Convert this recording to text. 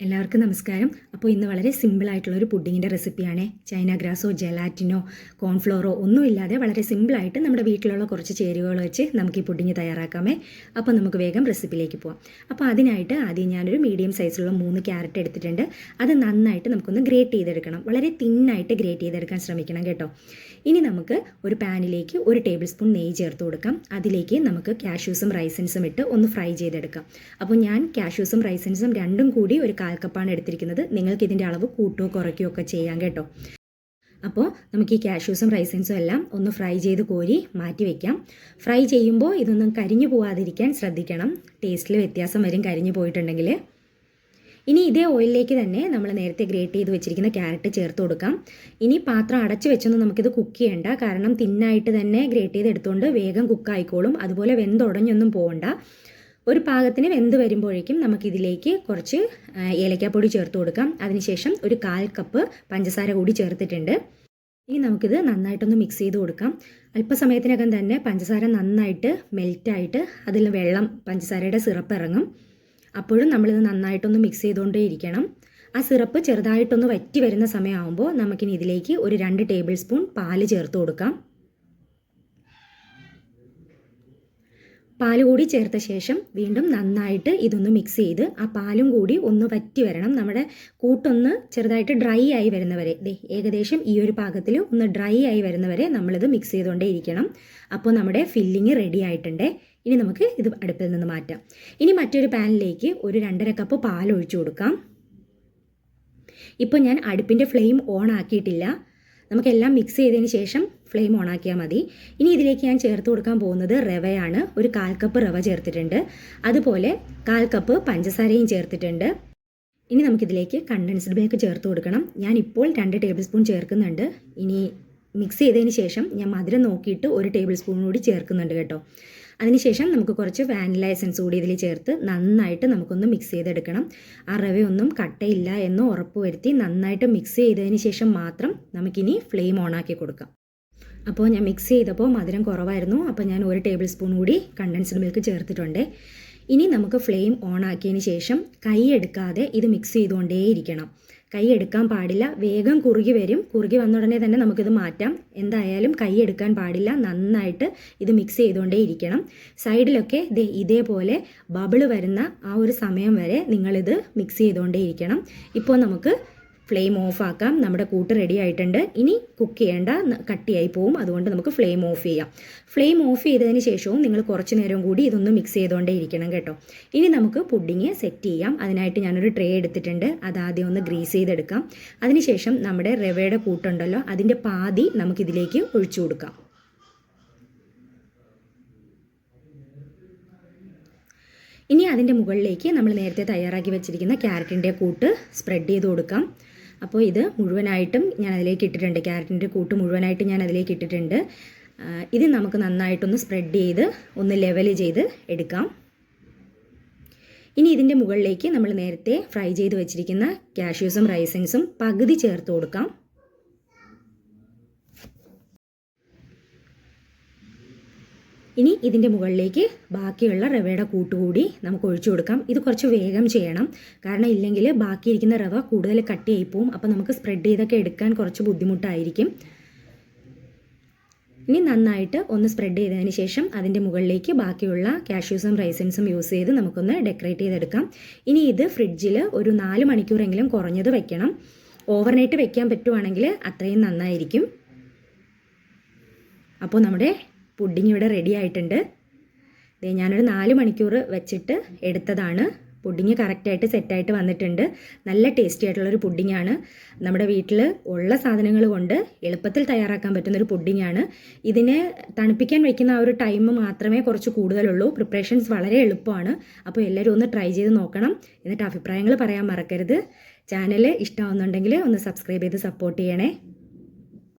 എല്ലാവർക്കും നമസ്കാരം. അപ്പോൾ ഇന്ന് വളരെ സിമ്പിളായിട്ടുള്ളൊരു പുഡിങ്ങിൻ്റെ റെസിപ്പിയാണ്. ചൈന ഗ്രാസോ ജെലാറ്റിനോ കോൺഫ്ലോറോ ഒന്നുമില്ലാതെ വളരെ സിമ്പിളായിട്ട് നമ്മുടെ വീട്ടിലുള്ള കുറച്ച് ചേരുവകൾ വെച്ച് നമുക്ക് ഈ പുഡിങ് തയ്യാറാക്കാമേ. അപ്പോൾ നമുക്ക് വേഗം റെസിപ്പിയിലേക്ക് പോകാം. അപ്പോൾ അതിനായിട്ട് ആദ്യം ഞാനൊരു മീഡിയം സൈസിലുള്ള 3 ക്യാരറ്റ് എടുത്തിട്ടുണ്ട്. അത് നന്നായിട്ട് നമുക്കൊന്ന് ഗ്രേറ്റ് ചെയ്തെടുക്കണം. വളരെ തിന്നായിട്ട് ഗ്രേറ്റ് ചെയ്തെടുക്കാൻ ശ്രമിക്കണം കേട്ടോ. ഇനി നമുക്ക് ഒരു പാനിലേക്ക് 1 ടേബിൾ സ്പൂൺ നെയ്യ് ചേർത്ത് കൊടുക്കാം. അതിലേക്ക് നമുക്ക് കാഷ്യൂസും റൈസിൻസും ഇട്ട് ഒന്ന് ഫ്രൈ ചെയ്തെടുക്കാം. അപ്പോൾ ഞാൻ കാഷ്യൂസും റൈസിൻസും രണ്ടും കൂടി ഒരു 1/4 കപ്പാണ് എടുത്തിരിക്കുന്നത്. നിങ്ങൾക്ക് ഇതിൻ്റെ അളവ് കൂട്ടുകയോ കുറയ്ക്കുകയോ ഒക്കെ ചെയ്യാം കേട്ടോ. അപ്പോൾ നമുക്ക് ഈ കാഷ്യൂസും റൈസിൻസും എല്ലാം ഒന്ന് ഫ്രൈ ചെയ്ത് കോരി മാറ്റി വയ്ക്കാം. ഫ്രൈ ചെയ്യുമ്പോൾ ഇതൊന്നും കരിഞ്ഞു പോകാതിരിക്കാൻ ശ്രദ്ധിക്കണം. ടേസ്റ്റിൽ വ്യത്യാസം വരും കരിഞ്ഞു പോയിട്ടുണ്ടെങ്കിൽ. ഇനി ഇതേ ഓയിലിലേക്ക് തന്നെ നമ്മൾ നേരത്തെ ഗ്രേറ്റ് ചെയ്ത് വെച്ചിരിക്കുന്ന ക്യാരറ്റ് ചേർത്ത് കൊടുക്കാം. ഇനി പാത്രം അടച്ച് വെച്ചൊന്നും നമുക്കിത് കുക്ക് ചെയ്യേണ്ട. കാരണം തിന്നായിട്ട് തന്നെ ഗ്രേറ്റ് ചെയ്ത് എടുത്തുകൊണ്ട് വേഗം കുക്കായിക്കോളും. അതുപോലെ വെന്തുടഞ്ഞൊന്നും പോകണ്ട. ഒരു പാകത്തിന് വെന്ത് വരുമ്പോഴേക്കും നമുക്കിതിലേക്ക് കുറച്ച് ഏലക്കാപ്പൊടി ചേർത്ത് കൊടുക്കാം. അതിനുശേഷം ഒരു 1/4 കപ്പ് പഞ്ചസാര കൂടി ചേർത്തിട്ടുണ്ട്. ഇനി നമുക്കിത് നന്നായിട്ടൊന്ന് മിക്സ് ചെയ്ത് കൊടുക്കാം. അല്പസമയത്തിനകം തന്നെ പഞ്ചസാര നന്നായിട്ട് മെൽറ്റായിട്ട് അതിൽ വെള്ളം പഞ്ചസാരയുടെ സിറപ്പ് ഇറങ്ങും. അപ്പോഴും നമ്മളിത് നന്നായിട്ടൊന്ന് മിക്സ് ചെയ്തുകൊണ്ടേ ഇരിക്കണം. ആ സിറപ്പ് ചെറുതായിട്ടൊന്ന് വറ്റി വരുന്ന സമയമാകുമ്പോൾ നമുക്കിനി ഇതിലേക്ക് ഒരു 2 ടേബിൾ സ്പൂൺ പാല് ചേർത്ത് കൊടുക്കാം. പാൽ കൂടി ചേർത്ത ശേഷം വീണ്ടും നന്നായിട്ട് ഇതൊന്ന് മിക്സ് ചെയ്ത് ആ പാലും കൂടി ഒന്ന് വറ്റി വരണം. നമ്മുടെ കൂട്ടൊന്ന് ചെറുതായിട്ട് ഡ്രൈ ആയി വരുന്നവരെ, ഏകദേശം ഈ ഒരു പാകത്തിൽ ഒന്ന് ഡ്രൈ ആയി വരുന്നവരെ നമ്മളിത് മിക്സ് ചെയ്തുകൊണ്ടേ ഇരിക്കണം. അപ്പോൾ നമ്മുടെ ഫില്ലിങ് റെഡി ആയിട്ടുണ്ട്. ഇനി നമുക്ക് ഇത് അടുപ്പിൽ നിന്ന് മാറ്റാം. ഇനി മറ്റൊരു പാനിലേക്ക് ഒരു 2.5 കപ്പ് പാൽ ഒഴിച്ചു കൊടുക്കാം. ഇപ്പോൾ ഞാൻ അടുപ്പിൻ്റെ ഫ്ലെയിം ഓൺ ആക്കിയിട്ടില്ല. നമുക്കെല്ലാം മിക്സ് ചെയ്തതിന് ശേഷം ഫ്ലെയിം ഓൺ ആക്കിയാൽ മതി. ഇനി ഇതിലേക്ക് ഞാൻ ചേർത്ത് കൊടുക്കാൻ പോകുന്നത് റവയാണ്. ഒരു 1/4 കപ്പ് റവ ചേർത്തിട്ടുണ്ട്. അതുപോലെ 1/4 കപ്പ് പഞ്ചസാരയും ചേർത്തിട്ടുണ്ട്. ഇനി നമുക്കിതിലേക്ക് കണ്ടൻസ്ഡ് മിൽക്ക് ചേർത്ത് കൊടുക്കണം. ഞാൻ ഇപ്പോൾ 2 ടേബിൾ സ്പൂൺ ചേർക്കുന്നുണ്ട്. ഇനി മിക്സ് ചെയ്തതിന് ശേഷം ഞാൻ മധുരം നോക്കിയിട്ട് 1 ടേബിൾ സ്പൂൺ കൂടി ചേർക്കുന്നുണ്ട് കേട്ടോ. അതിനുശേഷം നമുക്ക് കുറച്ച് വാനില എസൻസ് കൂടി ഇതിൽ ചേർത്ത് നന്നായിട്ട് നമുക്കൊന്ന് മിക്സ് ചെയ്തെടുക്കണം. ആ റവയൊന്നും കട്ടയില്ല എന്ന് ഉറപ്പ് വരുത്തി നന്നായിട്ട് മിക്സ് ചെയ്തതിന് ശേഷം മാത്രം നമുക്കിനി ഫ്ലെയിം ഓണാക്കി കൊടുക്കാം. അപ്പോൾ ഞാൻ മിക്സ് ചെയ്തപ്പോൾ മധുരം കുറവായിരുന്നു. അപ്പോൾ ഞാൻ 1 ടേബിൾ സ്പൂൺ കൂടി കണ്ടൻസ്ഡ് മിൽക്ക് ചേർത്തിട്ടുണ്ട്. ഇനി നമുക്ക് ഫ്ലെയിം ഓൺ ആക്കിയതിന് ശേഷം കൈ എടുക്കാതെ ഇത് മിക്സ് ചെയ്തുകൊണ്ടേയിരിക്കണം. കൈ എടുക്കാൻ പാടില്ല. വേഗം കുറുകി വരും. കുറുകി വന്ന ഉടനെ തന്നെ നമുക്കിത് മാറ്റാം. എന്തായാലും കൈ എടുക്കാൻ പാടില്ല. നന്നായിട്ട് ഇത് മിക്സ് ചെയ്തുകൊണ്ടേ ഇരിക്കണം. സൈഡിലൊക്കെ ഇതേപോലെ ബബിൾ വരുന്ന ആ ഒരു സമയം വരെ നിങ്ങളിത് മിക്സ് ചെയ്തുകൊണ്ടേ ഇരിക്കണം. ഇപ്പോൾ നമുക്ക് ഫ്ലെയിം ഓഫ് ആക്കാം. നമ്മുടെ കൂട്ട് റെഡി ആയിട്ടുണ്ട്. ഇനി കുക്ക് ചെയ്യേണ്ട, കട്ടിയായി പോവും. അതുകൊണ്ട് നമുക്ക് ഫ്ലെയിം ഓഫ് ചെയ്യാം. ഫ്ലെയിം ഓഫ് ചെയ്തതിന് ശേഷവും നിങ്ങൾ കുറച്ച് നേരം കൂടി ഇതൊന്ന് മിക്സ് ചെയ്തുകൊണ്ടേ ഇരിക്കണം കേട്ടോ. ഇനി നമുക്ക് പുഡിങ് സെറ്റ് ചെയ്യാം. അതിനായിട്ട് ഞാനൊരു ട്രേ എടുത്തിട്ടുണ്ട്. അതാദ്യം ഒന്ന് ഗ്രീസ് ചെയ്തെടുക്കാം. അതിനുശേഷം നമ്മുടെ റവയുടെ കൂട്ടുണ്ടല്ലോ, അതിൻ്റെ പാതി നമുക്കിതിലേക്ക് ഒഴിച്ചു കൊടുക്കാം. ഇനി അതിൻ്റെ മുകളിലേക്ക് നമ്മൾ നേരത്തെ തയ്യാറാക്കി വെച്ചിരിക്കുന്ന ക്യാരറ്റിൻ്റെ കൂട്ട് സ്പ്രെഡ് ചെയ്ത് കൊടുക്കാം. അപ്പോൾ ഇത് മുഴുവനായിട്ടും ഞാൻ അതിലേക്ക് ഇട്ടിട്ടുണ്ട്. ക്യാരറ്റിൻ്റെ കൂട്ട് മുഴുവനായിട്ട് ഞാൻ അതിലേക്ക് ഇട്ടിട്ടുണ്ട്. ഇത് നമുക്ക് നന്നായിട്ടൊന്ന് സ്പ്രെഡ് ചെയ്ത് ഒന്ന് ലെവൽ ചെയ്ത് എടുക്കാം. ഇനി ഇതിൻ്റെ മുകളിലേക്ക് നമ്മൾ നേരത്തെ ഫ്രൈ ചെയ്ത് വെച്ചിരിക്കുന്ന കാഷ്യൂസും റൈസിൻസും പകുതി ചേർത്ത് കൊടുക്കാം. ഇനി ഇതിൻ്റെ മുകളിലേക്ക് ബാക്കിയുള്ള റവയുടെ കൂട്ടുകൂടി നമുക്ക് ഒഴിച്ചു കൊടുക്കാം. ഇത് കുറച്ച് വേഗം ചെയ്യണം. കാരണം ഇല്ലെങ്കിൽ ബാക്കിയിരിക്കുന്ന റവ കൂടുതൽ കട്ടിയായി പോവും. അപ്പോൾ നമുക്ക് സ്പ്രെഡ് ചെയ്തൊക്കെ എടുക്കാൻ കുറച്ച് ബുദ്ധിമുട്ടായിരിക്കും. ഇനി നന്നായിട്ട് ഒന്ന് സ്പ്രെഡ് ചെയ്തതിന് ശേഷം അതിൻ്റെ മുകളിലേക്ക് ബാക്കിയുള്ള കാഷ്യൂസും റൈസിൻസും യൂസ് ചെയ്ത് നമുക്കൊന്ന് ഡെക്കറേറ്റ് ചെയ്തെടുക്കാം. ഇനി ഇത് ഫ്രിഡ്ജിൽ ഒരു 4 മണിക്കൂറെങ്കിലും കുറഞ്ഞത് വെക്കണം. ഓവർനൈറ്റ് വെക്കാൻ പറ്റുവാണെങ്കിൽ അത്രയും നന്നായിരിക്കും. അപ്പോൾ നമ്മുടെ പുഡിങ് ഇവിടെ റെഡി ആയിട്ടുണ്ട്. ഞാനൊരു 4 മണിക്കൂർ വെച്ചിട്ട് എടുത്തതാണ്. പുഡിങ് കറക്റ്റായിട്ട് സെറ്റായിട്ട് വന്നിട്ടുണ്ട്. നല്ല ടേസ്റ്റി ആയിട്ടുള്ളൊരു പുഡിങ്ങാണ്. നമ്മുടെ വീട്ടിൽ ഉള്ള സാധനങ്ങൾ കൊണ്ട് എളുപ്പത്തിൽ തയ്യാറാക്കാൻ പറ്റുന്നൊരു പുഡിങ്ങാണ്. ഇതിനെ തണുപ്പിക്കാൻ വയ്ക്കുന്ന ആ ഒരു ടൈം മാത്രമേ കുറച്ച് കൂടുതലുള്ളൂ. പ്രിപ്പറേഷൻസ് വളരെ എളുപ്പമാണ്. അപ്പോൾ എല്ലാവരും ഒന്ന് ട്രൈ ചെയ്ത് നോക്കണം. എന്നിട്ട് അഭിപ്രായങ്ങൾ പറയാൻ മറക്കരുത്. ചാനൽ ഇഷ്ടമാവുന്നുണ്ടെങ്കിൽ ഒന്ന് സബ്സ്ക്രൈബ് ചെയ്ത് സപ്പോർട്ട് ചെയ്യണേ.